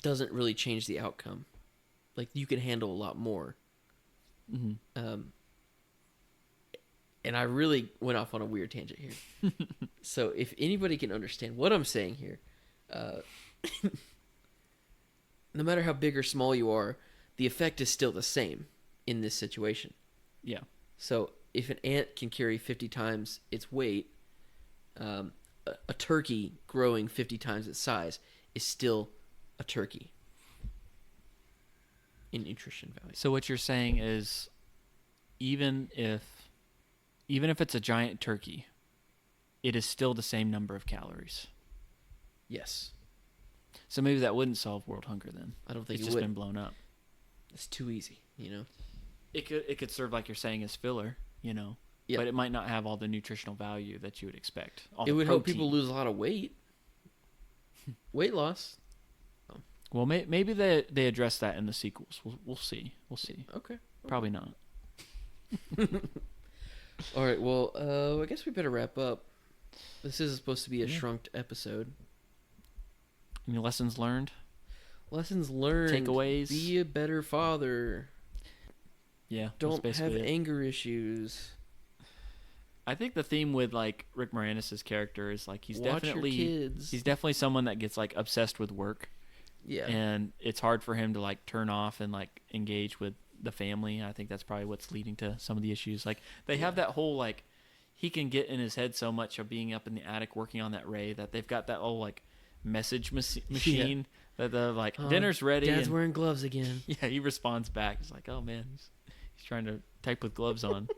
doesn't really change the outcome. Like you can handle a lot more. Mm-hmm. And I really went off on a weird tangent here. So if anybody can understand what I'm saying here, no matter how big or small you are, the effect is still the same in this situation. Yeah. So if an ant can carry 50 times its weight, a turkey growing 50 times its size is still a turkey in nutrition value. So what you're saying is, even if it's a giant turkey, it is still the same number of calories. Yes. So maybe that wouldn't solve world hunger then. I don't think It's it just would. been blown up. It's too easy, you know? It could serve, like you're saying, as filler, Yeah. but it might not have all the nutritional value that you would expect. It would help people lose a lot of weight. Weight loss. Well, maybe they address that in the sequels. We'll see. We'll see. Okay. Probably not. All right, well, I guess we better wrap up. This is supposed to be a shrunk episode. Any lessons learned? Lessons learned. Takeaways. Be a better father. Yeah. Don't have it. anger issues. I think the theme with like Rick Moranis' character is like he's Watch your kids. definitely someone that gets like obsessed with work. Yeah. And it's hard for him to like turn off and like engage with the family. I think that's probably what's leading to some of the issues. Like they have that whole like he can get in his head so much of being up in the attic working on that ray that they've got that old like message machine that they're like dinner's ready. Dad's wearing gloves again. Yeah, he responds back. He's like, oh man, he's trying to type with gloves on.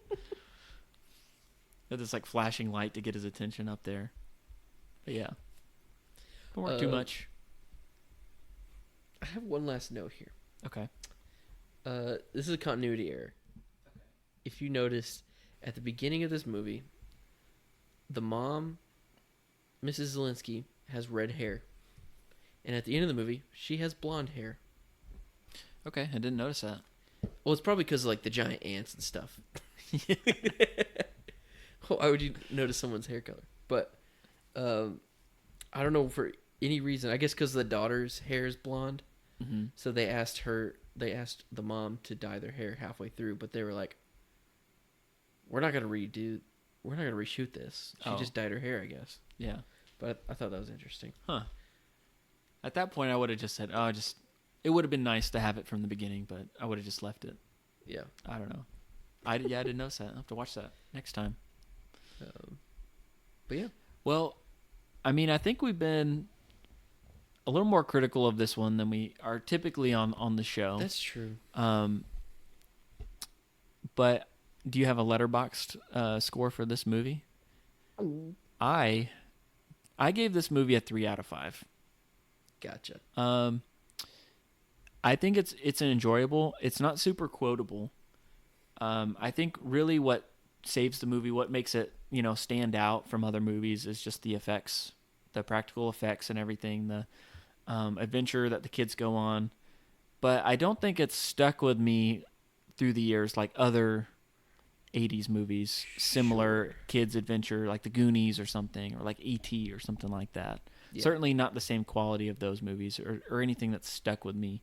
Got this like flashing light to get his attention up there. But yeah, don't work too much. I have one last note here. Okay. This is a continuity error. If you noticed, at the beginning of this movie, the mom, Mrs. Zelensky, has red hair. And at the end of the movie, she has blonde hair. Okay, I didn't notice that. Well, it's probably because of, like, the giant ants and stuff. Why would you notice someone's hair color? But, I don't know for any reason. I guess because the daughter's hair is blonde. Mm-hmm. So they asked the mom to dye their hair halfway through, but they were like, we're not going to reshoot this. She just dyed her hair, I guess. Yeah. But I thought that was interesting. Huh. At that point, I would have just said, it would have been nice to have it from the beginning, but I would have just left it. Yeah. I don't know. I didn't notice that. I'll have to watch that next time. But yeah. Well, I mean, I think we've been a little more critical of this one than we are typically on the show. That's true. But do you have a letterboxed score for this movie? I gave this movie a 3 out of 5. Gotcha. I think it's enjoyable. It's not super quotable. I think really what saves the movie, what makes it, stand out from other movies is just the effects, the practical effects and everything, the adventure that the kids go on. But I don't think it's stuck with me through the years like other 80s movies, similar kids adventure like the Goonies or something, or like E.T. or something like that. Yeah. Certainly not the same quality of those movies or anything that's stuck with me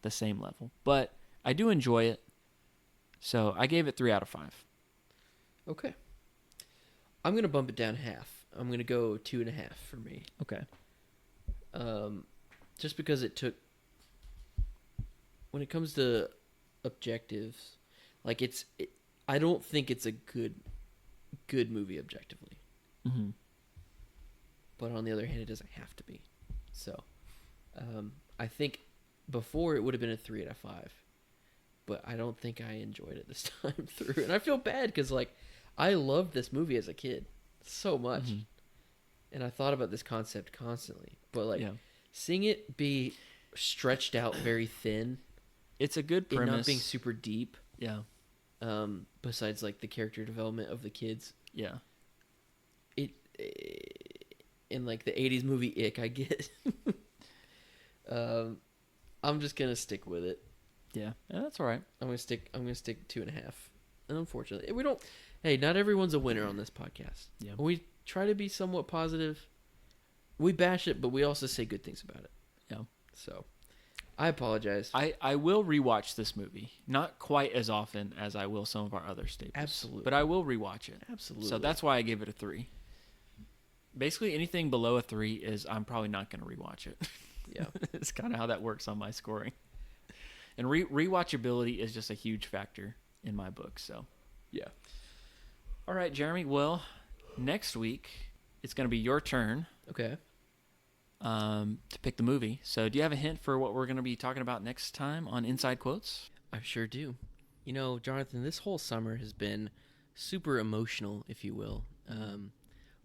the same level. But I do enjoy it. So I gave it 3 out of 5. Okay. I'm going to bump it down half. I'm going to go 2.5 for me. Okay. Just because it took, when it comes to objectives, like I don't think it's a good movie objectively. Mm-hmm. But on the other hand, it doesn't have to be. So, I think before it would have been a 3 out of 5, but I don't think I enjoyed it this time through, and I feel bad because I loved this movie as a kid so much, mm-hmm. and I thought about this concept constantly. But seeing it be stretched out very thin, it's a good premise. And not being super deep. Yeah. Besides the character development of the kids. Yeah. In the 80s movie ick I get. I'm just gonna stick with it. Yeah, that's all right. I'm gonna stick 2.5. And unfortunately, not everyone's a winner on this podcast. Yeah. We try to be somewhat positive. We bash it, but we also say good things about it. Yeah. So, I apologize. I will rewatch this movie. Not quite as often as I will some of our other staples. Absolutely. But I will rewatch it. Absolutely. So that's why I gave it a 3. Basically, anything below a 3 is I'm probably not going to rewatch it. Yeah. It's kind of how that works on my scoring. And rewatchability is just a huge factor in my book. So, yeah. All right, Jeremy. Well, next week it's going to be your turn. Okay. To pick the movie. So, do you have a hint for what we're going to be talking about next time on Inside Quotes? I sure do. Jonathan, this whole summer has been super emotional, if you will.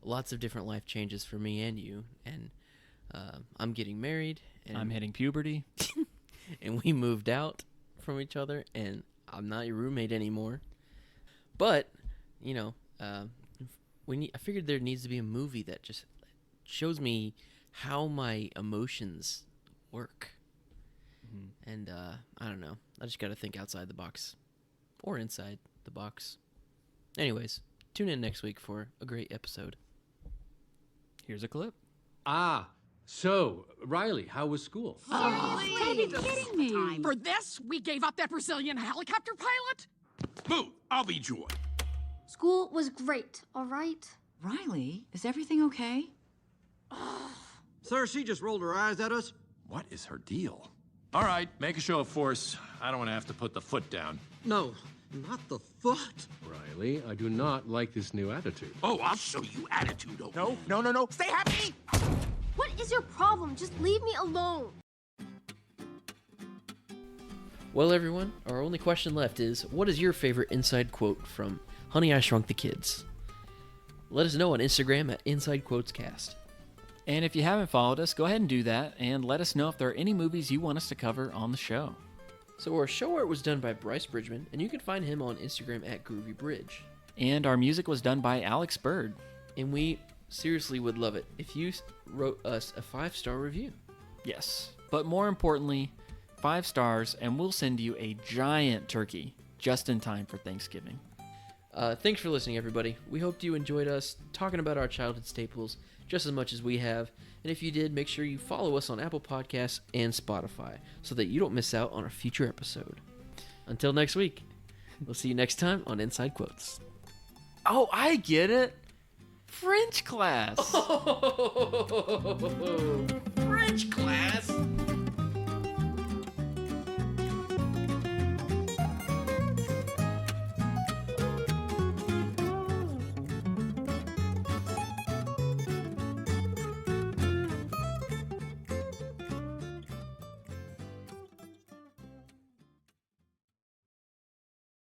Lots of different life changes for me and you, and I'm getting married, and I'm hitting puberty, and we moved out from each other, and I'm not your roommate anymore. But I figured there needs to be a movie that just shows me how my emotions work. Mm-hmm. And I don't know. I just got to think outside the box or inside the box. Anyways, tune in next week for a great episode. Here's a clip. Ah, So, Riley, how was school? Gotta be kidding me. For this, we gave up that Brazilian helicopter pilot? Move! I'll be Joy. School was great, all right? Riley, is everything okay? Sir, she just rolled her eyes at us. What is her deal? All right, make a show of force. I don't want to have to put the foot down. No, not the foot. Riley, I do not like this new attitude. Oh, I'll show you attitude over here. No. Stay happy! What is your problem? Just leave me alone. Well, everyone, our only question left is, what is your favorite inside quote from Honey, I Shrunk the Kids? Let us know on Instagram at InsideQuotesCast. And if you haven't followed us, go ahead and do that, and let us know if there are any movies you want us to cover on the show. So our show art was done by Bryce Bridgman, and you can find him on Instagram at GroovyBridge. And our music was done by Alex Bird. And we seriously would love it if you wrote us a 5-star review. Yes, but more importantly, 5 stars, and we'll send you a giant turkey just in time for Thanksgiving. Thanks for listening, everybody. We hope you enjoyed us talking about our childhood staples just as much as we have. And if you did, make sure you follow us on Apple Podcasts and Spotify so that you don't miss out on a future episode. Until next week, we'll see you next time on Inside Quotes. Oh, I get it. French class. French class?